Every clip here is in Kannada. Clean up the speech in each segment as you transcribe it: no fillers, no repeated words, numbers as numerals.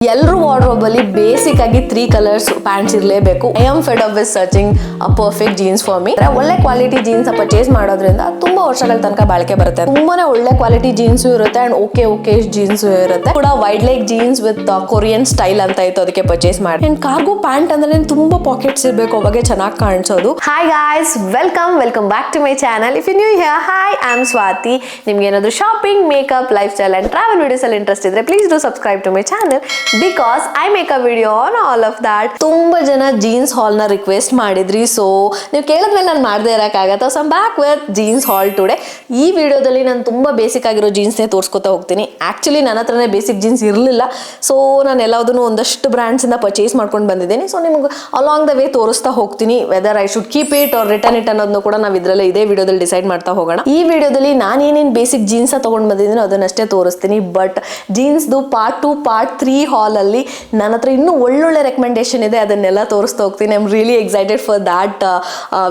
ಎಲ್ಲರೂ ವಾರ್ಡ್ರೋಬ್ ಅಲ್ಲಿ ಬೇಸಿಕ್ ಆಗಿ 3 ಕಲರ್ಸ್ ಪ್ಯಾಂಟ್ಸ್ ಇರಲೇಬೇಕು. I am fed up with searching a perfect jeans for me. ಒಳ್ಳೆ ಕ್ವಾಲಿಟಿ ಜೀನ್ಸ್ ಪರ್ಚೇಸ್ ಮಾಡೋದ್ರಿಂದ ತುಂಬಾ ವರ್ಷಗಳ ತನಕ ಬಾಳಿಕೆ ಬರುತ್ತೆ. ತುಂಬಾನೇ ಒಳ್ಳೆ ಕ್ವಾಲಿಟಿ ಜೀನ್ಸ್ ಇರುತ್ತೆ ಅಂಡ್ ಓಕೆ ಜೀನ್ಸ್ ಇರುತ್ತೆ ಕೂಡ. Wide leg jeans with Korean style ಅಂತ ಇತ್ತು, ಅದಕ್ಕೆ ಪರ್ಚೇಸ್ ಮಾಡಿ. ಅಂಡ್ ಕಾರ್ಗೋ ಪ್ಯಾಂಟ್ ಅಂದ್ರೆ ತುಂಬಾ ಪಾಕೆಟ್ಸ್ ಇರಬೇಕು, ಅವಾಗೆ ಚೆನ್ನಾಗಿ ಕಾಣಿಸೋದು. Hi guys, welcome back to my channel. If you new here, hi, I am Swathi. ನಿಮ್ಗೆ ಏನಾದ್ರು shopping, makeup, lifestyle and travel videos ಅಲ್ಲಿ ಇಂಟ್ರೆಸ್ಟ್ ಇದ್ರೆ please do subscribe to my channel because I make a video on all of that. ತುಂಬಾ ಜನ ಜೀನ್ಸ್ ಹಾಲ್ ನ ರಿಕ್ವೆಸ್ಟ್ ಮಾಡಿದ್ರಿ, ಸೊ ನೀವು ಕೇಳಿದ್ಮೇಲೆ ನಾನು ಮಾಡದೇ ಇರಕ್ಕಾಗತ್ತ. So I'm back with jeans haul today. ಈ ವಿಡಿಯೋದಲ್ಲಿ ನಾನು ತುಂಬಾ ಬೇಸಿಕ್ ಆಗಿರೋ ಜೀನ್ಸ್ನೇ ತೋರಿಸ್ಕೊತಾ ಹೋಗ್ತೀನಿ. ಆಕ್ಚುಲಿ ನನ್ನ ಹತ್ರನೇ ಬೇಸಿಕ್ ಜೀನ್ಸ್ ಇರಲಿಲ್ಲ, ಸೊ ನಾನು ಎಲ್ಲದನ್ನು ಒಂದಷ್ಟು ಬ್ರ್ಯಾಂಡ್ಸ್ ಇಂದ ಪರ್ಚೇಸ್ ಮಾಡ್ಕೊಂಡು ಬಂದಿದ್ದೀನಿ. ಸೊ ನಿಮ್ಗೆ ಅಲಾಂಗ್ ದ ವೇ ತೋರಿಸ್ತಾ ಹೋಗ್ತೀನಿ. Whether I should keep it or return it ಅನ್ನೋದನ್ನು ಕೂಡ ನಾವು ಇದೇ ವಿಡಿಯೋದಲ್ಲಿ ಡಿಸೈಡ್ ಮಾಡ್ತಾ ಹೋಗೋಣ. ಈ ವಿಡಿಯೋದಲ್ಲಿ ನಾನು ಏನೇನು ಬೇಸಿಕ್ ಜೀನ್ಸ್ ತಗೊಂಡ್ ಬಂದಿದ್ದೀನಿ ಅದನ್ನಷ್ಟೇ ತೋರಿಸ್ತೀನಿ. ಬಟ್ ಜೀನ್ಸ್ದು ಪಾರ್ಟ್ 2, ಪಾರ್ಟ್ 3 ಹಾಲ್ ಅಲ್ಲಿ ನನ್ನ ಹತ್ರ ಇನ್ನೂ ಒಳ್ಳೊಳ್ಳೆ ರೆಕಮೆಂಡೇಶನ್ ಇದೆ, ಅದನ್ನೆಲ್ಲ ತೋರಿಸ್ತಾ ಹೋಗ್ತೀನಿ. I am really excited for that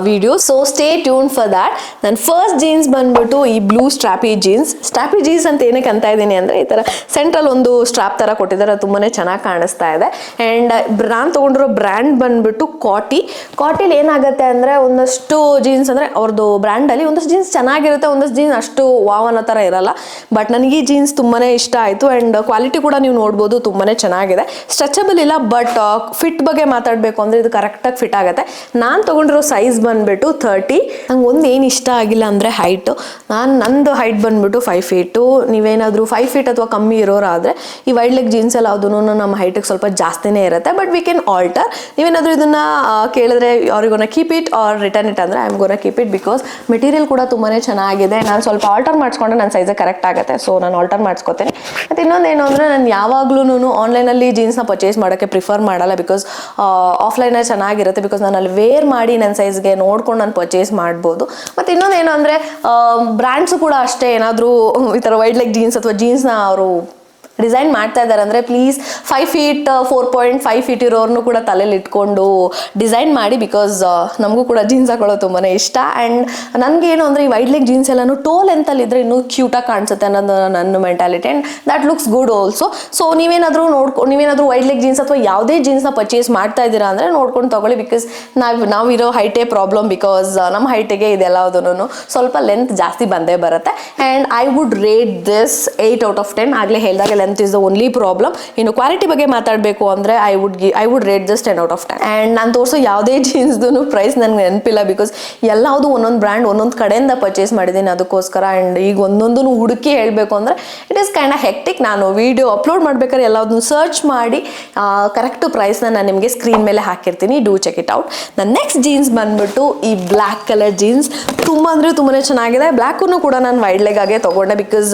video, so stay tune for that. ನನ್ನ ಫಸ್ಟ್ ಜೀನ್ಸ್ ಬಂದ್ಬಿಟ್ಟು ಈ ಬ್ಲೂ ಸ್ಟ್ರಾಪಿ ಜೀನ್ಸ್ ಅಂತ ಏನಕ್ಕೆ ಅಂತ ಇದ್ದೀನಿ ಅಂದ್ರೆ, ಈ ತರ ಸೆಂಟ್ರಲ್ ಒಂದು ಸ್ಟ್ರಾಪ್ ತರ ಕೊಟ್ಟಿದ್ದಾರೆ, ಅದು ತುಂಬಾನೇ ಚೆನ್ನಾಗಿ ಕಾಣಿಸ್ತಾ ಇದೆ. ಅಂಡ್ ನಾನು ತಗೊಂಡಿರೋ ಬ್ರ್ಯಾಂಡ್ ಬಂದ್ಬಿಟ್ಟು ಕಾಟಿಲಿ ಏನಾಗುತ್ತೆ ಅಂದ್ರೆ, ಒಂದಷ್ಟು ಜೀನ್ಸ್ ಅಂದ್ರೆ ಅವ್ರದ್ದು ಬ್ರ್ಯಾಂಡ್ ಅಲ್ಲಿ ಒಂದಷ್ಟು ಜೀನ್ಸ್ ಚೆನ್ನಾಗಿರುತ್ತೆ, ಒಂದಷ್ಟು ಜೀನ್ಸ್ ಅಷ್ಟು ವಾವ್ ಅನ್ನೋ ತರ ಇರಲ್ಲ. ಬಟ್ ನನಗೆ ಈ ಜೀನ್ಸ್ ತುಂಬಾನೇ ಇಷ್ಟ ಆಯ್ತು. ಅಂಡ್ ಕ್ವಾಲಿಟಿ ಕೂಡ ನೀವು ನೋಡ್ಬೋದು, ತುಂಬಾನೇ ಚೆನ್ನಾಗಿದೆ. ಸ್ಟ್ರೆಚಬಲ್ ಇಲ್ಲ, ಬಟ್ ಫಿಟ್ ಬಗ್ಗೆ ಮಾತಾಡಬೇಕು ಅಂದ್ರೆ ಇದು ಕರೆಕ್ಟಾಗಿ ಫಿಟ್ ಆಗುತ್ತೆ. ನಾನು ತಗೊಂಡಿರೋ ಸೈಜ್ ಬಂದ್ಬಿಟ್ಟು 30. ನಂಗೆ ಒಂದು ಏನು ಇಷ್ಟ ಆಗಿಲ್ಲ ಅಂದರೆ ಹೈಟು. ನಂದು ಹೈಟ್ ಬಂದ್ಬಿಟ್ಟು 5 ಫೀಟು. ನೀವೇನಾದರೂ 5 ಫೀಟ್ ಅಥವಾ ಕಮ್ಮಿ ಇರೋರಾದರೆ ಈ ವೈಡ್ ಲೆಗ್ ಜೀನ್ಸ್ ಎಲ್ಲ ಯಾವುದೂ ನಮ್ಮ ಹೈಟಿಗೆ ಸ್ವಲ್ಪ ಜಾಸ್ತಿನೇ ಇರುತ್ತೆ. But we can alter. ನೀವೇನಾದರೂ ಇದನ್ನು ಕೇಳಿದ್ರೆ ಅವ್ರಿಗೋನ keep it or return it ಅಂದರೆ I am gonna keep it because material ಕೂಡ ತುಂಬಾ ಚೆನ್ನಾಗಿದೆ. ನಾನು ಸ್ವಲ್ಪ ಆಲ್ಟರ್ ಮಾಡಿಸ್ಕೊಂಡ್ರೆ ನನ್ನ ಸೈಜ್ ಕರೆಕ್ಟ್ ಆಗುತ್ತೆ, ಸೊ ನಾನು ಆಲ್ಟರ್ ಮಾಡಿಸ್ಕೊತೀನಿ. ಮತ್ತು ಇನ್ನೊಂದೇನು ಅಂದರೆ, ನಾನು ಯಾವಾಗಲೂ ಆನ್ಲೈನಲ್ಲಿ ಜೀನ್ಸ್ನ ಪರ್ಚೇಸ್ ಮಾಡೋಕ್ಕೆ ಪ್ರಿಫರ್ ಮಾಡಲ್ಲ, ಬಿಕಾಸ್ ಆಫ್ಲೈನಲ್ಲಿ ಚೆನ್ನಾಗಿರುತ್ತೆ. ಬಿಕಾಸ್ ನಾನು ಅಲ್ಲಿ ವೇರ್ ಮಾಡಿ ನನ್ನ ಸೈಜ್ಗೆ ನೋಡ್ಕೊಂಡು ನಾನು ಪರ್ಚೇಸ್ ಮಾಡ್ಬೋದು. ಮತ್ತು ಇನ್ನೊಂದೇನು ಅಂದರೆ, ಬ್ರ್ಯಾಂಡ್ಸು ಕೂಡ ಅಷ್ಟೇ, ಏನಾದರೂ ಈ ಥರ ವೈಡ್ ಲೆಗ್ ಜೀನ್ಸ್ ಅಥವಾ ಜೀನ್ಸ್ನ ಅವರು ಡಿಸೈನ್ ಮಾಡ್ತಾ ಇದ್ದಾರೆ ಅಂದರೆ ಪ್ಲೀಸ್ 5 ಫೀಟ್ 4.5 ಫೀಟ್ ಇರೋರ್ನು ಕೂಡ ತಲೆಯಲ್ಲಿ ಇಟ್ಕೊಂಡು ಡಿಸೈನ್ ಮಾಡಿ. ಬಿಕಾಸ್ ನಮಗೂ ಕೂಡ ಜೀನ್ಸ್ ಹಾಕೊಳ್ಳೋದು ತುಂಬಾ ಇಷ್ಟ. ಆ್ಯಂಡ್ ನನಗೇನು ಅಂದರೆ, ಈ ವೈಡ್ ಲೆಗ್ ಜೀನ್ಸ್ ಎಲ್ಲನೂ ಟೋಲ್ ಎಂತಲ್ಲಿದ್ದರೆ ಇನ್ನೂ ಕ್ಯೂಟಾಗಿ ಕಾಣಿಸುತ್ತೆ ಅನ್ನೋದು ನನ್ನ mentality. And that looks good also. So ನೀವೇನಾದರೂ ವೈಡ್ ಲೆಗ್ ಜೀನ್ಸ್ ಅಥವಾ ಯಾವುದೇ ಜೀನ್ಸ್ನ ಪರ್ಚೇಸ್ ಮಾಡ್ತಾ ಇದ್ದೀರಾ ಅಂದರೆ ನೋಡ್ಕೊಂಡು ತೊಗೊಳ್ಳಿ. ಬಿಕಾಸ್ ನಾವಿರೋ ಹೈಟೇ ಪ್ರಾಬ್ಲಮ್, ಬಿಕಾಸ್ ನಮ್ಮ ಹೈಟಿಗೆ ಇದೆಲ್ಲದೂ ಸ್ವಲ್ಪ ಲೆಂತ್ ಜಾಸ್ತಿ ಬಂದೇ ಬರುತ್ತೆ. And I would rate this 8 out of 10. ಆಗಲೇ ಹೇಳಿದಾಗ length is the only problem. ಇನ್ನು ಕ್ವಾಲಿಟಿ ಬಗ್ಗೆ ಮಾತಾಡಬೇಕು ಅಂದರೆ I would rate this 10 out of 10. And ನಾನು ತೋರಿಸೋ ಯಾವುದೇ ಜೀನ್ಸ್ದು ಪ್ರೈಸ್ ನನಗೆ ನೆನಪಿಲ್ಲ, ಬಿಕಾಸ್ ಎಲ್ಲವುದು ಒಂದೊಂದು ಬ್ರ್ಯಾಂಡ್ ಒಂದೊಂದು ಕಡೆಯಿಂದ ಪರ್ಚೇಸ್ ಮಾಡಿದ್ದೀನಿ ಅದಕ್ಕೋಸ್ಕರ. ಆ್ಯಂಡ್ ಈಗ ಒಂದೊಂದನ್ನು ಹುಡುಕಿ ಹೇಳಬೇಕು ಅಂದರೆ it is kind of hectic. ನಾನು ವಿಡಿಯೋ ಅಪ್ಲೋಡ್ ಮಾಡ್ಬೇಕಾದ್ರೆ ಎಲ್ಲದನ್ನು ಸರ್ಚ್ ಮಾಡಿ ಕರೆಕ್ಟ್ ಪ್ರೈಸ್ನ ನಾನು ನಿಮಗೆ ಸ್ಕ್ರೀನ್ ಮೇಲೆ ಹಾಕಿರ್ತೀನಿ. Do check it out. ನನ್ನ ನೆಕ್ಸ್ಟ್ ಜೀನ್ಸ್ ಬಂದ್ಬಿಟ್ಟು ಈ ಬ್ಲ್ಯಾಕ್ ಕಲರ್ ಜೀನ್ಸ್. ತುಂಬಾ ಚೆನ್ನಾಗಿದೆ. ಬ್ಲ್ಯಾಕನ್ನು ಕೂಡ ನಾನು ವೈಡ್ ಲೆಗ್ ಆಗೇ ತೊಗೊಂಡೆ, ಬಿಕಾಸ್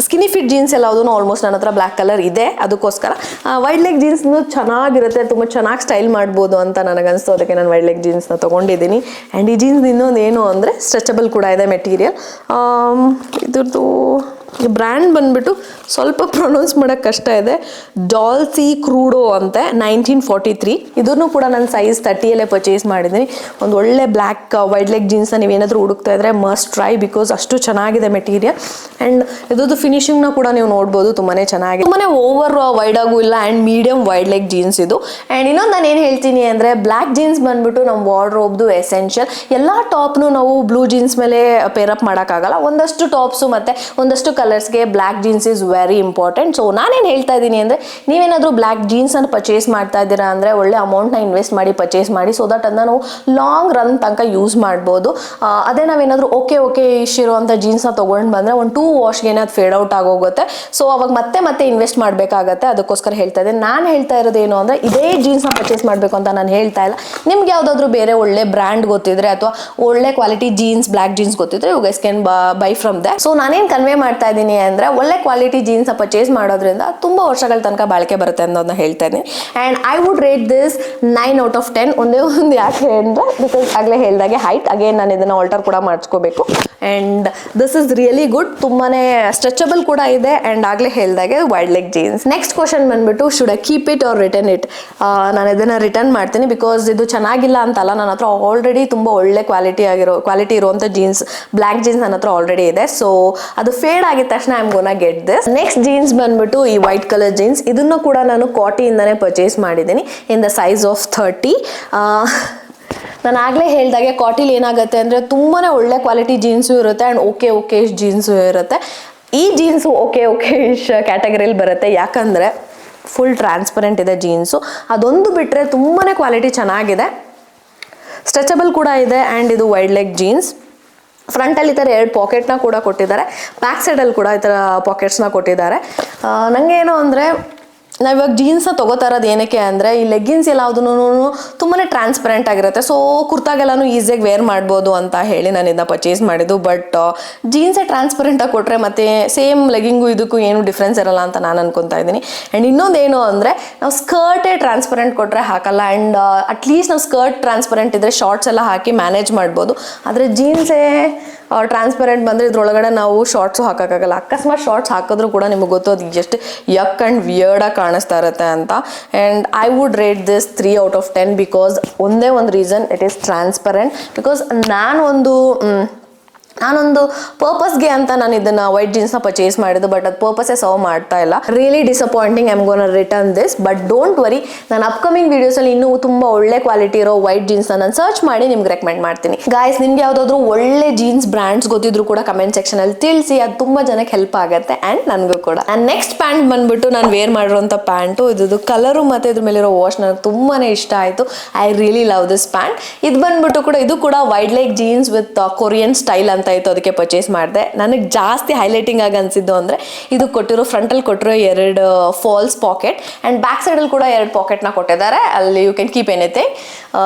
ಸ್ಕಿನಿ ಫಿಟ್ ಜೀನ್ಸ್ ಎಲ್ಲದೂ ಆಲ್ಮೋಸ್ಟ್ ನನ್ನ ಹತ್ರ ಬ್ಲ್ಯಾಕ್ ಕಲರ್ ಇದೆ. ಅದಕ್ಕೋಸ್ಕರ ವೈಡ್ ಲೆಗ್ ಜೀನ್ಸ್ನು ಚೆನ್ನಾಗಿರುತ್ತೆ, ತುಂಬ ಚೆನ್ನಾಗಿ ಸ್ಟೈಲ್ ಮಾಡ್ಬೋದು ಅಂತ ನನಗನ್ನಿಸ್ತು. ಅದಕ್ಕೆ ನಾನು ವೈಡ್ ಲೆಗ್ ಜೀನ್ಸ್ನ ತೊಗೊಂಡಿದ್ದೀನಿ. ಆ್ಯಂಡ್ ಈ ಜೀನ್ಸ್ ಇನ್ನೊಂದು ಏನು ಅಂದರೆ ಸ್ಟ್ರೆಚಬಲ್ ಕೂಡ ಇದೆ ಮೆಟೀರಿಯಲ್. ಇದ್ರದ್ದು ಬ್ರ್ಯಾಂಡ್ ಬಂದ್ಬಿಟ್ಟು ಸ್ವಲ್ಪ ಪ್ರೊನೌನ್ಸ್ ಮಾಡೋಕ್ಕೆ ಕಷ್ಟ ಇದೆ. ಡಾಲ್ಸಿ ಕ್ರೂಡೋ ಅಂತೆ, 1943. ಇದನ್ನು ಕೂಡ ನಾನು ಸೈಜ್ 30ಯಲ್ಲೇ ಪರ್ಚೇಸ್ ಮಾಡಿದ್ದೀನಿ. ಒಂದು ಒಳ್ಳೆ ಬ್ಲ್ಯಾಕ್ ವೈಡ್ ಲೆಗ್ ಜೀನ್ಸ್ನ ನೀವೇನಾದರೂ ಹುಡುಕ್ತಾ ಇದ್ರೆ ಮಸ್ಟ್ ಟ್ರೈ, ಬಿಕಾಸ್ ಅಷ್ಟು ಚೆನ್ನಾಗಿದೆ ಮೆಟೀರಿಯಲ್. ಆ್ಯಂಡ್ ಇದ್ರದ್ದು ಫಿನಿಶಿಂಗ್ನ ಕೂಡ ನೀವು ನೋಡ್ಬೋದು, ತುಂಬಾ ಚೆನ್ನಾಗಿದೆ. ತುಂಬಾ ಓವರ್ ವೈಡ್ ಆಗೂ ಇಲ್ಲ, and medium wide leg jeans ಇದು. ಆ್ಯಂಡ್ ಇನ್ನೊಂದು ನಾನು ಏನು ಹೇಳ್ತೀನಿ ಅಂದರೆ, ಬ್ಲ್ಯಾಕ್ ಜೀನ್ಸ್ ಬಂದ್ಬಿಟ್ಟು ನಮ್ಮ ವಾರ್ಡ್ರೋಬ್ದು ಎಸೆನ್ಷಿಯಲ್. ಎಲ್ಲ ಟಾಪ್ನು ನಾವು ಬ್ಲೂ ಜೀನ್ಸ್ ಮೇಲೆ ಪೇರಪ್ ಮಾಡೋಕ್ಕಾಗಲ್ಲ. ಒಂದಷ್ಟು ಟಾಪ್ಸು ಮತ್ತು ಒಂದಷ್ಟು ಕಲರ್ಸ್ಗೆ black jeans is very important. So ನಾನೇನು ಹೇಳ್ತಾ ಇದ್ದೀನಿ ಅಂದರೆ, ನೀವೇನಾದರೂ ಬ್ಲ್ಯಾಕ್ ಜೀನ್ಸನ್ನು ಪರ್ಚೇಸ್ ಮಾಡ್ತಾ ಇದ್ದೀರಾ ಅಂದರೆ ಒಳ್ಳೆ ಅಮೌಂಟ್ನ ಇನ್ವೆಸ್ಟ್ ಮಾಡಿ ಪರ್ಚೇಸ್ ಮಾಡಿ, ಸೊ ದಟ್ ಅದನ್ನು ನಾವು ಲಾಂಗ್ ರನ್ ತನಕ ಯೂಸ್ ಮಾಡ್ಬೋದು. ಅದೇ ನಾವೇನಾದರೂ ಓಕೆ ಇರೋವಂಥ ಜೀನ್ಸ್ನ ತೊಗೊಂಡು ಬಂದರೆ ಒಂದು 2 ವಾಶ್ಗೆ ಅದು ಫೇಡ್ ಔಟ್ ಆಗೋಗುತ್ತೆ. ಸೊ ಅವಾಗ ಮತ್ತೆ ಇನ್ವೆಸ್ಟ್ ಮಾಡಬೇಕಾಗತ್ತೆ. ಅದಕ್ಕೋಸ್ಕರ ಹೇಳ್ತಾ ಇದ್ದೀನಿ. ನಾನು ಹೇಳ್ತಾ ಇರೋದು ಏನು ಅಂದರೆ, ಇದೇ ಜೀನ್ಸ್ನ ಪರ್ಚೇಸ್ ಮಾಡಬೇಕು ಅಂತ ನಾನು ಹೇಳ್ತಾ ಇಲ್ಲ. ನಿಮ್ಗೆ ಯಾವುದಾದ್ರೂ ಬೇರೆ ಒಳ್ಳೆ ಬ್ರ್ಯಾಂಡ್ ಗೊತ್ತಿದ್ರೆ ಅಥವಾ ಒಳ್ಳೆ ಕ್ವಾಲಿಟಿ ಜೀನ್ಸ್ ಬ್ಲ್ಯಾಕ್ ಜೀನ್ಸ್ ಗೊತ್ತಿದ್ರೆ you guys can buy from that. So ನಾನೇನು ಕನ್ವೆ ಮಾಡ್ತಾ ಇದ್ದೀನಿ ಅಂದರೆ, ಒಳ್ಳೆ ಕ್ವಾಲಿಟಿ ಜೀನ್ಸ್ ಪರ್ಚೇಸ್ ಮಾಡೋದ್ರಿಂದ ತುಂಬಾ ವರ್ಷಗಳ ತನಕ ಬಾಳಿಕೆ ಬರುತ್ತೆ ಅನ್ನೋದನ್ನ ಹೇಳ್ತಾ ಇದ್ದೀನಿ. And I would rate this 9 out of 10. ಒಂದೇ ಒಂದು ಯಾಕೆ ಅಂದರೆ, ಬಿಕಾಸ್ ಆಗಲೇ ಹೇಳಿದಾಗೆ ಹೈಟ್, ಅಗೇನ್ ನಾನು ಇದನ್ನು ಆಲ್ಟರ್ ಕೂಡ ಮಾಡಿಸ್ಕೋಬೇಕು. And this is really good. ತುಂಬಾನೇ ಸ್ಟ್ರೆಚಬಲ್ ಕೂಡ ಇದೆ. ಆ್ಯಂಡ್ ಆಗಲೇ ಹೇಳಿದಾಗೆ wide leg jeans. Next question ಬಂದ್ಬಿಟ್ಟು, should I keep it or return it? ನಾನು ಇದನ್ನು ರಿಟರ್ನ್ ಮಾಡ್ತೀನಿ, ಬಿಕಾಸ್ ಇದು ಚೆನ್ನಾಗಿಲ್ಲ ಅಂತಲ್ಲ, ನನ್ನ ಹತ್ರ ಆಲ್ರೆಡಿ ತುಂಬ ಒಳ್ಳೆ ಕ್ವಾಲಿಟಿ ಇರುವಂಥ ಜೀನ್ಸ್ ಬ್ಲ್ಯಾಕ್ ಜೀನ್ಸ್ ನನ್ನ ಹತ್ರ ಆಲ್ರೆಡಿ ಇದೆ. ಸೊ ಅದು ಫೇಡ್ ಆಗಿದೆ ಆಗಿದ ತಕ್ಷಣ I am gonna get this. Next jeans ಬಂದ್ಬಿಟ್ಟು ಈ ವೈಟ್ ಕಲರ್ ಜೀನ್ಸ್. ಇದನ್ನು ಕೂಡ ನಾನು ಕಾಟಿಯಿಂದನೇ ಪರ್ಚೇಸ್ ಮಾಡಿದ್ದೀನಿ ಇನ್ ದ ಸೈಜ್ ಆಫ್ 30. ನಾನು ಆಗಲೇ ಹೇಳಿದಾಗೆ ಕಾಟಿಲಿ ಏನಾಗುತ್ತೆ ಅಂದರೆ ತುಂಬಾ ಒಳ್ಳೆ ಕ್ವಾಲಿಟಿ ಜೀನ್ಸು ಇರುತ್ತೆ ಆ್ಯಂಡ್ ಓಕೆ ಜೀನ್ಸು ಇರುತ್ತೆ. ಈ ಜೀನ್ಸು ಓಕೆ ಕ್ಯಾಟಗರಿಯಲ್ಲಿ ಬರುತ್ತೆ, ಯಾಕಂದರೆ ಫುಲ್ ಟ್ರಾನ್ಸ್ಪರೆಂಟ್ ಇದೆ ಜೀನ್ಸು. ಅದೊಂದು ಬಿಟ್ಟರೆ ತುಂಬಾ ಕ್ವಾಲಿಟಿ ಚೆನ್ನಾಗಿದೆ, ಸ್ಟ್ರೆಚಬಲ್ ಕೂಡ ಇದೆ ಆ್ಯಂಡ್ ಇದು ವೈಡ್ ಲೆಗ್ ಜೀನ್ಸ್. ಫ್ರಂಟಲ್ಲಿ ಈ ಥರ 2 ಪಾಕೆಟ್ನ ಕೂಡ ಕೊಟ್ಟಿದ್ದಾರೆ, ಬ್ಯಾಕ್ ಸೈಡಲ್ಲಿ ಕೂಡ ಈ ಥರ ಪಾಕೆಟ್ಸ್ನ ಕೊಟ್ಟಿದ್ದಾರೆ. ನನಗೆ ಏನು ಅಂದರೆ ನಾವು ಇವಾಗ ಜೀನ್ಸ್ನ ತೊಗೋತಾ ಇರೋದು ಏನಕ್ಕೆ ಅಂದರೆ ಈ ಲೆಗ್ಗಿನ್ಸ್ ಎಲ್ಲದೂ ತುಂಬಾ ಟ್ರಾನ್ಸ್ಪರೆಂಟ್ ಆಗಿರುತ್ತೆ, ಸೊ ಕುರ್ತಾಗೆಲ್ಲನೂ ಈಸಿಯಾಗಿ ವೇರ್ ಮಾಡ್ಬೋದು ಅಂತ ಹೇಳಿ ನಾನು ಇದನ್ನ ಪರ್ಚೇಸ್ ಮಾಡಿದ್ದು. ಬಟ್ ಜೀನ್ಸೇ ಟ್ರಾನ್ಸ್ಪರೆಂಟಾಗಿ ಕೊಟ್ಟರೆ ಮತ್ತು ಸೇಮ್ ಲೆಗ್ಗಿಂಗು ಇದಕ್ಕೂ ಏನು ಡಿಫ್ರೆನ್ಸ್ ಇರಲ್ಲ ಅಂತ ನಾನು ಅನ್ಕೊತಾ ಇದ್ದೀನಿ. ಆ್ಯಂಡ್ ಇನ್ನೊಂದೇನು ಅಂದರೆ ನಾವು ಸ್ಕರ್ಟೇ ಟ್ರಾನ್ಸ್ಪರೆಂಟ್ ಕೊಟ್ಟರೆ ಹಾಕಲ್ಲ, ಆ್ಯಂಡ್ ಅಟ್ಲೀಸ್ಟ್ ನಾವು ಸ್ಕರ್ಟ್ ಟ್ರಾನ್ಸ್ಪರೆಂಟ್ ಇದ್ದರೆ ಶಾರ್ಟ್ಸ್ ಎಲ್ಲ ಹಾಕಿ ಮ್ಯಾನೇಜ್ ಮಾಡ್ಬೋದು. ಆದರೆ ಜೀನ್ಸೇ ಟ್ರಾನ್ಸ್ಪರೆಂಟ್ ಬಂದರೆ ಇದ್ರೊಳಗಡೆ ನಾವು ಶಾರ್ಟ್ಸು ಹಾಕೋಕ್ಕಾಗಲ್ಲ. ಅಕಸ್ಮಾತ್ ಶಾರ್ಟ್ಸ್ ಹಾಕಿದ್ರೂ ಕೂಡ ನಿಮಗೆ ಗೊತ್ತು ಅದು ಜಸ್ಟ್ ಯಕ್ ಆ್ಯಂಡ್ ವಿಯರ್ಡಾಗಿ ಕಾಣಿಸ್ತಾ ಇರುತ್ತೆ ಅಂತ. And I would rate this 3 out of 10 because ಒಂದೇ ಒಂದು reason, it is transparent. Because ನಾನೊಂದು ಪರ್ಪಸ್ಗೆ ಅಂತ ನಾನು ಇದನ್ನು ವೈಟ್ ಜೀನ್ಸ್ನ ಪರ್ಚೇಸ್ ಮಾಡಿದ್ದು, ಬಟ್ ಅದು ಪರ್ಪಸ್ಸೇ ಸರ್ವ್ ಮಾಡ್ತಾ ಇಲ್ಲ. Really disappointing. I am gonna return this. But don't worry, ನಾನು ಅಪ್ಕಮಿಂಗ್ ವೀಡಿಯೋಸಲ್ಲಿ ಇನ್ನೂ ತುಂಬ ಒಳ್ಳೆ ಕ್ವಾಲಿಟಿ ಇರೋ ವೈಟ್ ಜೀನ್ಸ್ನ ನಾನು ಸರ್ಚ್ ಮಾಡಿ ನಿಮ್ಗೆ ರೆಕಮೆಂಡ್ ಮಾಡ್ತೀನಿ. ಗಾಯ್ಸ್, ನಿಮ್ಗೆ ಯಾವುದಾದ್ರೂ ಒಳ್ಳೆ ಜೀನ್ಸ್ ಬ್ರ್ಯಾಂಡ್ಸ್ ಗೊತ್ತಿದ್ರು ಕೂಡ ಕಮೆಂಟ್ ಸೆಕ್ಷನಲ್ಲಿ ತಿಳಿಸಿ, ಅದು ತುಂಬ ಜನಕ್ಕೆ ಹೆಲ್ಪ್ ಆಗುತ್ತೆ ಆ್ಯಂಡ್ ನನಗೂ ಕೂಡ. ಆ್ಯಂಡ್ ನೆಕ್ಸ್ಟ್ ಪ್ಯಾಂಟ್ ಬಂದ್ಬಿಟ್ಟು ನಾನು ವೇರ್ ಮಾಡಿರೋಂಥ ಪ್ಯಾಂಟು. ಇದು ಕಲರು ಮತ್ತು ಇದ್ರ ಮೇಲಿರೋ ವಾಶ್ ನನಗೆ ತುಂಬಾ ಇಷ್ಟ ಆಯಿತು. I really love this pant. ಇದು ಬಂದ್ಬಿಟ್ಟು ಕೂಡ ಇದು ಕೂಡ wide leg jeans with Korean style ಅಂತ ಇತ್ತು, ಅದಕ್ಕೆ ಪರ್ಚೇಸ್ ಮಾಡಿದೆ. ನನಗೆ ಜಾಸ್ತಿ ಹೈಲೈಟಿಂಗ್ ಆಗಿ ಅನಿಸಿದ್ದು ಅಂದರೆ ಇದು ಫ್ರಂಟಲ್ಲಿ ಕೊಟ್ಟಿರೋ 2 ಫಾಲ್ಸ್ ಪಾಕೆಟ್ ಆ್ಯಂಡ್ ಬ್ಯಾಕ್ ಸೈಡಲ್ಲಿ ಕೂಡ 2 ಪಾಕೆಟ್ನ ಕೊಟ್ಟಿದ್ದಾರೆ. ಅಲ್ಲಿ ಯು ಕ್ಯಾನ್ ಕೀಪ್ ಎನಿಥಿಂಗ್.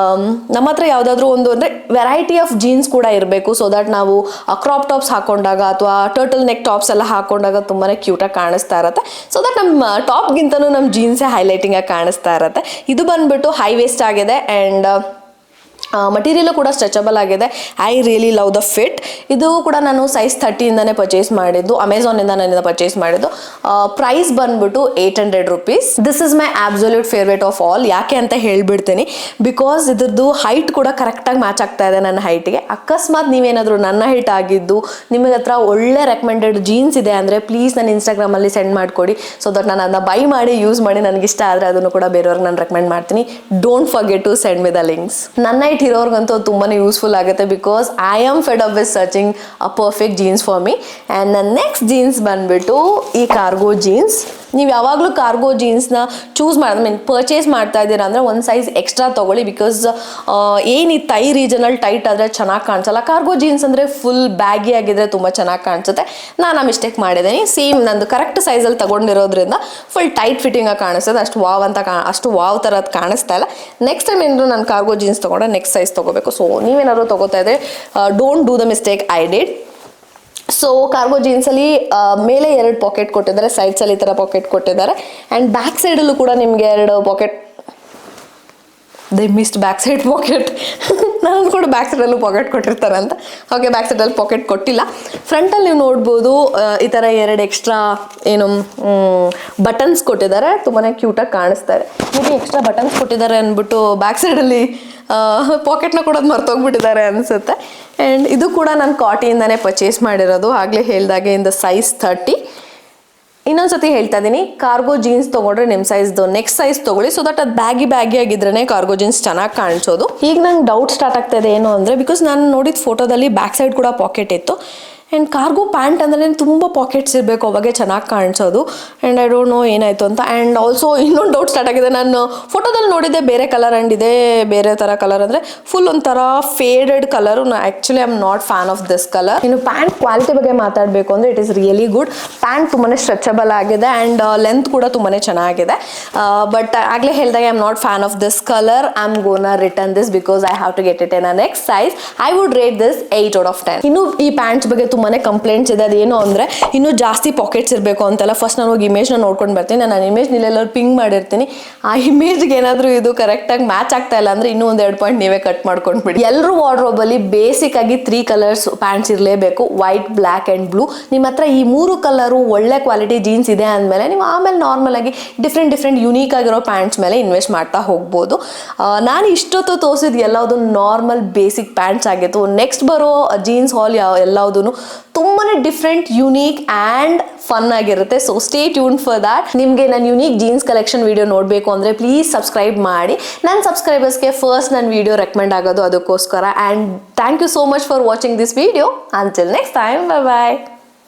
ನಮ್ಮ ಹತ್ರ ಯಾವುದಾದ್ರೂ ಒಂದು ಅಂದರೆ ವೆರೈಟಿ ಆಫ್ ಜೀನ್ಸ್ ಕೂಡ ಇರಬೇಕು, ಸೊ ದಟ್ ನಾವು ಕ್ರಾಪ್ ಟಾಪ್ಸ್ ಹಾಕೊಂಡಾಗ ಅಥವಾ ಟರ್ಟಲ್ ನೆಕ್ ಟಾಪ್ಸ್ ಎಲ್ಲ ಹಾಕೊಂಡಾಗ ತುಂಬಾ ಕ್ಯೂಟಾಗಿ ಕಾಣಿಸ್ತಾ ಇರುತ್ತೆ. ಸೊ ದಟ್ ನಮ್ಮ ಟಾಪ್ಗಿಂತನೂ ನಮ್ಮ ಜೀನ್ಸೇ ಹೈಲೈಟಿಂಗ್ ಆಗಿ ಕಾಣಿಸ್ತಾ ಇರುತ್ತೆ. ಇದು ಬಂದ್ಬಿಟ್ಟು ಹೈ ವೇಸ್ಟ್ ಆಗಿದೆ ಆ್ಯಂಡ್ ಮಟೀರಿಯಲು ಕೂಡ ಸ್ಟ್ರೆಚಬಲ್ ಆಗಿದೆ. I really love the fit. ಇದು ಕೂಡ ನಾನು ಸೈಜ್ 30ಇಂದನೇ ಪರ್ಚೇಸ್ ಮಾಡಿದ್ದು, ಅಮೆಝಾನಿಂದ ನಾನು ಪರ್ಚೇಸ್ ಮಾಡಿದ್ದು. ಪ್ರೈಸ್ ಬಂದ್ಬಿಟ್ಟು 800 rupees. This is my absolute favourite of all. ಯಾಕೆ ಅಂತ ಹೇಳ್ಬಿಡ್ತೀನಿ, ಬಿಕಾಸ್ ಇದ್ರದ್ದು ಹೈಟ್ ಕೂಡ ಕರೆಕ್ಟಾಗಿ ಮ್ಯಾಚ್ ಆಗ್ತಾ ಇದೆ ನನ್ನ ಹೈಟಿಗೆ. ಅಕಸ್ಮಾತ್ ನೀವೇನಾದರೂ ನನ್ನ ಹೈಟ್ ಆಗಿದ್ದು ನಿಮಗೆ ಹತ್ರ ಒಳ್ಳೆ ರೆಕಮೆಂಡೆಡ್ ಜೀನ್ಸ್ ಇದೆ ಅಂದರೆ ಪ್ಲೀಸ್ ನನ್ನ ಇನ್ಸ್ಟಾಗ್ರಾಮಲ್ಲಿ ಸೆಂಡ್ ಮಾಡಿಕೊಡಿ, ಸೊ ದಟ್ ನಾನು ಅದನ್ನ ಬೈ ಮಾಡಿ ಯೂಸ್ ಮಾಡಿ ನನಗಿಷ್ಟ ಆದರೆ ಅದನ್ನು ಕೂಡ ಬೇರೆಯವ್ರಿಗೆ ನಾನು ರೆಕಮೆಂಡ್ ಮಾಡ್ತೀನಿ. Don't forget to send me the links. ನನ್ನ ಹೈಟ್ ಇರೋರ್ಗಂತೂ ತುಂಬಾ ಯೂಸ್ಫುಲ್ ಆಗುತ್ತೆ, because I am fed up with searching a perfect jeans for me. And ನನ್ನ ನೆಕ್ಸ್ಟ್ ಜೀನ್ಸ್ ಬಂದ್ಬಿಟ್ಟು ಈ ಕಾರ್ಗೋ ಜೀನ್ಸ್. ನೀವು ಯಾವಾಗಲೂ ಕಾರ್ಗೋ ಜೀನ್ಸ್ನ ಪರ್ಚೇಸ್ ಮಾಡ್ತಾ ಇದ್ದೀರಾ ಅಂದರೆ ಒಂದು ಸೈಜ್ ಎಕ್ಸ್ಟ್ರಾ ತೊಗೊಳ್ಳಿ, ಬಿಕಾಸ್ ಏನು ಈ ಥೈ ರೀಜನಲ್ಲಿ ಟೈಟ್ ಆದರೆ ಚೆನ್ನಾಗಿ ಕಾಣಿಸಲ್ಲ. ಕಾರ್ಗೋ ಜೀನ್ಸ್ ಅಂದರೆ ಫುಲ್ ಬ್ಯಾಗಿ ಆಗಿದ್ರೆ ತುಂಬ ಚೆನ್ನಾಗಿ ಕಾಣಿಸುತ್ತೆ. ನಾನು ಆ ಮಿಸ್ಟೇಕ್ ಮಾಡಿದ್ದೀನಿ. ಸೇಮ್ ನಂದು ಕರೆಕ್ಟ್ ಸೈಜಲ್ಲಿ ತೊಗೊಂಡಿರೋದ್ರಿಂದ ಫುಲ್ ಟೈಟ್ ಫಿಟ್ಟಿಂಗಾಗಿ ಕಾಣಿಸ್ತದೆ, ಅಷ್ಟು ವಾವ್ ಥರದ್ದು ಕಾಣಿಸ್ತಾ ಇಲ್ಲ. ನೆಕ್ಸ್ಟ್ ಟೈಮ್ ಏನಾದರೂ ನಾನು ಕಾರ್ಗೋ ಜೀನ್ಸ್ ತೊಗೊಂಡ್ರೆ ನೆಕ್ಸ್ಟ್ ಸೈಜ್ ತೊಗೋಬೇಕು. ಸೊ ನೀವೇನಾದ್ರು ತೊಗೋತಾ ಇದ್ರೆ don't do the mistake I did. So cargo ಜೀನ್ಸಲ್ಲಿ ಮೇಲೆ 2 ಪಾಕೆಟ್ ಕೊಟ್ಟಿದ್ದಾರೆ, ಸೈಡ್ಸಲ್ಲಿ ಈ ಥರ ಪಾಕೆಟ್ ಕೊಟ್ಟಿದ್ದಾರೆ ಆ್ಯಂಡ್ ಬ್ಯಾಕ್ ಸೈಡಲ್ಲೂ ಕೂಡ ನಿಮಗೆ 2 pocket. They missed back side pocket. ನಾನು ಕೂಡ ಬ್ಯಾಕ್ ಸೈಡಲ್ಲೂ ಪಾಕೆಟ್ ಕೊಟ್ಟಿರ್ತಾರೆ ಅಂತ. ಓಕೆ, ಬ್ಯಾಕ್ ಸೈಡಲ್ಲಿ ಪಾಕೆಟ್ ಕೊಟ್ಟಿಲ್ಲ. ಫ್ರಂಟಲ್ಲಿ ನೀವು ನೋಡ್ಬೋದು ಈ ಥರ 2 ಎಕ್ಸ್ಟ್ರಾ ಬಟನ್ಸ್ ಕೊಟ್ಟಿದ್ದಾರೆ, ತುಂಬಾ ಕ್ಯೂಟಾಗಿ ಕಾಣಿಸ್ತಾರೆ. ಇದು ಎಕ್ಸ್ಟ್ರಾ ಬಟನ್ಸ್ ಕೊಟ್ಟಿದ್ದಾರೆ ಅಂದ್ಬಿಟ್ಟು ಬ್ಯಾಕ್ ಸೈಡಲ್ಲಿ ಪಾಕೆಟ್ನ ಕೊಡೋದು ಮರ್ತೋಗ್ಬಿಟ್ಟಿದ್ದಾರೆ ಅನಿಸುತ್ತೆ. ಆ್ಯಂಡ್ ಇದು ಕೂಡ ನಾನು ಕಾಟಿಯಿಂದನೇ ಪರ್ಚೇಸ್ ಮಾಡಿರೋದು, ಆಗಲೇ ಹೇಳಿದಾಗೆ ಇನ್ ದ ಸೈಜ್ 30. ಇನ್ನೊಂದ್ಸತಿ ಹೇಳ್ತಾ ಇದ್ದೀನಿ, ಕಾರ್ಗೋ ಜೀನ್ಸ್ ತೊಗೊಂಡ್ರೆ ನಿಮ್ಮ ಸೈಜ್ದು ನೆಕ್ಸ್ಟ್ ಸೈಜ್ ತೊಗೊಳ್ಳಿ, ಸೊ ದಟ್ ಅದು ಬ್ಯಾಗಿ ಆಗಿದ್ರೇ ಕಾರ್ಗೋ ಜೀನ್ಸ್ ಚೆನ್ನಾಗಿ ಕಾಣಿಸೋದು. ಈಗ ನಂಗೆ ಡೌಟ್ ಸ್ಟಾರ್ಟ್ ಆಗ್ತಾ ಇದೆ ಏನು ಅಂದರೆ, ಬಿಕಾಸ್ ನಾನು ನೋಡಿದ ಫೋಟೋದಲ್ಲಿ ಬ್ಯಾಕ್ ಸೈಡ್ ಕೂಡ ಪಾಕೆಟ್ ಇತ್ತು ಆ್ಯಂಡ್ ಕಾರ್ಗೋ ಪ್ಯಾಂಟ್ ಅಂದ್ರೆ ತುಂಬ ಪಾಕೆಟ್ಸ್ ಇರಬೇಕು, ಅವಾಗೆ ಚೆನ್ನಾಗಿ ಕಾಣಿಸೋದು. ಆ್ಯಂಡ್ ಐ ಡೋಂಟ್ ನೋ ಏನಾಯಿತು ಅಂತ. ಆ್ಯಂಡ್ ಆಲ್ಸೋ ಇನ್ನೊಂದು ಡೌಟ್ ಸ್ಟಾರ್ಟ್ ಆಗಿದೆ, ನಾನು ಫೋಟೋದಲ್ಲಿ ನೋಡಿದ್ದೆ ಬೇರೆ ಕಲರ್ ಆ್ಯಂಡ್ ಇದೇ ಬೇರೆ ಥರ ಕಲರ್, ಅಂದರೆ ಫುಲ್ ಒಂಥರ faded colour. Actually I am not fan of this colour. ಇನ್ನು ಪ್ಯಾಂಟ್ ಕ್ವಾಲಿಟಿ ಬಗ್ಗೆ ಮಾತಾಡಬೇಕು ಅಂದರೆ it is really good. Pant ತುಂಬಾ ಸ್ಟ್ರೆಚಬಲ್ ಆಗಿದೆ ಆ್ಯಂಡ್ ಲೆಂತ್ ಕೂಡ ತುಂಬಾ ಚೆನ್ನಾಗಿದೆ. ಬಟ್ ಆಗಲೇ ಹೇಳಿದಾಗ I am not fan of this colour. I am gonna return this because I have to get it in a next size. I would rate this 8 out of 10. ಇನ್ನು ಈ ಪ್ಯಾಂಟ್ಸ್ ಬಗ್ಗೆ ತುಂಬಾ ಕಂಪ್ಲೇಂಟ್ಸ್ ಇದೆ. ಅದೇನು ಅಂದರೆ ಇನ್ನೂ ಜಾಸ್ತಿ ಪಾಕೆಟ್ಸ್ ಇರಬೇಕು ಅಂತೆಲ್ಲ. ಫಸ್ಟ್ ನಾನು ಹೋಗಿ ಇಮೇಜ್ನ ನೋಡ್ಕೊಂಡು ಬರ್ತೀನಿ. ನಾನು ಇಮೇಜ್ ನಿಲ್ಲೆಲ್ಲರೂ ಪಿಂಗ್ ಮಾಡಿರ್ತೀನಿ. ಆ ಇಮೇಜ್ಗೆ ಏನಾದರೂ ಇದು ಕರೆಕ್ಟಾಗಿ ಮ್ಯಾಚ್ ಆಗ್ತಾ ಇಲ್ಲ ಅಂದರೆ ಇನ್ನೂ 1-2 ಪಾಯಿಂಟ್ ನೀವೇ ಕಟ್ ಮಾಡ್ಕೊಂಡ್ಬಿಡಿ. ಎಲ್ಲರೂ ವಾರ್ಡ್ರೋಬಲ್ಲಿ ಬೇಸಿಕ್ ಆಗಿ 3 ಕಲರ್ಸ್ ಪ್ಯಾಂಟ್ಸ್ ಇರಲೇಬೇಕು, ವೈಟ್, ಬ್ಲ್ಯಾಕ್ ಆ್ಯಂಡ್ ಬ್ಲೂ. ನಿಮ್ಮ ಹತ್ರ ಈ 3 ಕಲರು ಒಳ್ಳೆ ಕ್ವಾಲಿಟಿ ಜೀನ್ಸ್ ಇದೆ ಅಂದಮೇಲೆ ನೀವು ಆಮೇಲೆ ನಾರ್ಮಲ್ ಆಗಿ ಡಿಫ್ರೆಂಟ್ ಯೂನಿಕ್ ಆಗಿರೋ ಪ್ಯಾಂಟ್ಸ್ ಮೇಲೆ ಇನ್ವೆಸ್ಟ್ ಮಾಡ್ತಾ ಹೋಗ್ಬೋದು. ನಾನು ಇಷ್ಟೊತ್ತು ತೋರಿಸಿದ ಎಲ್ಲವುದು ನಾರ್ಮಲ್ ಬೇಸಿಕ್ ಪ್ಯಾಂಟ್ಸ್ ಆಗಿತ್ತು. ನೆಕ್ಸ್ಟ್ ಬರೋ ಜೀನ್ಸ್ ಹಾಲ್ ಎಲ್ಲದೂ ತುಂಬಾನೇ ಡಿಫ್ರೆಂಟ್, ಯುನೀಕ್ ಆ್ಯಂಡ್ ಫನ್ ಆಗಿರುತ್ತೆ. So stay tune for that. ನಿಮಗೆ ನನ್ನ ಯುನೀಕ್ ಜೀನ್ಸ್ ಕಲೆಕ್ಷನ್ ವಿಡಿಯೋ ನೋಡಬೇಕು ಅಂದರೆ ಪ್ಲೀಸ್ ಸಬ್ಸ್ಕ್ರೈಬ್ ಮಾಡಿ. ನನ್ನ ಸಬ್ಸ್ಕ್ರೈಬರ್ಸ್ಗೆ ಫಸ್ಟ್ ನನ್ನ ವಿಡಿಯೋ ರೆಕಮೆಂಡ್ ಆಗೋದು ಅದಕ್ಕೋಸ್ಕರ. And thank you so much for watching this video. Until next time, bye bye.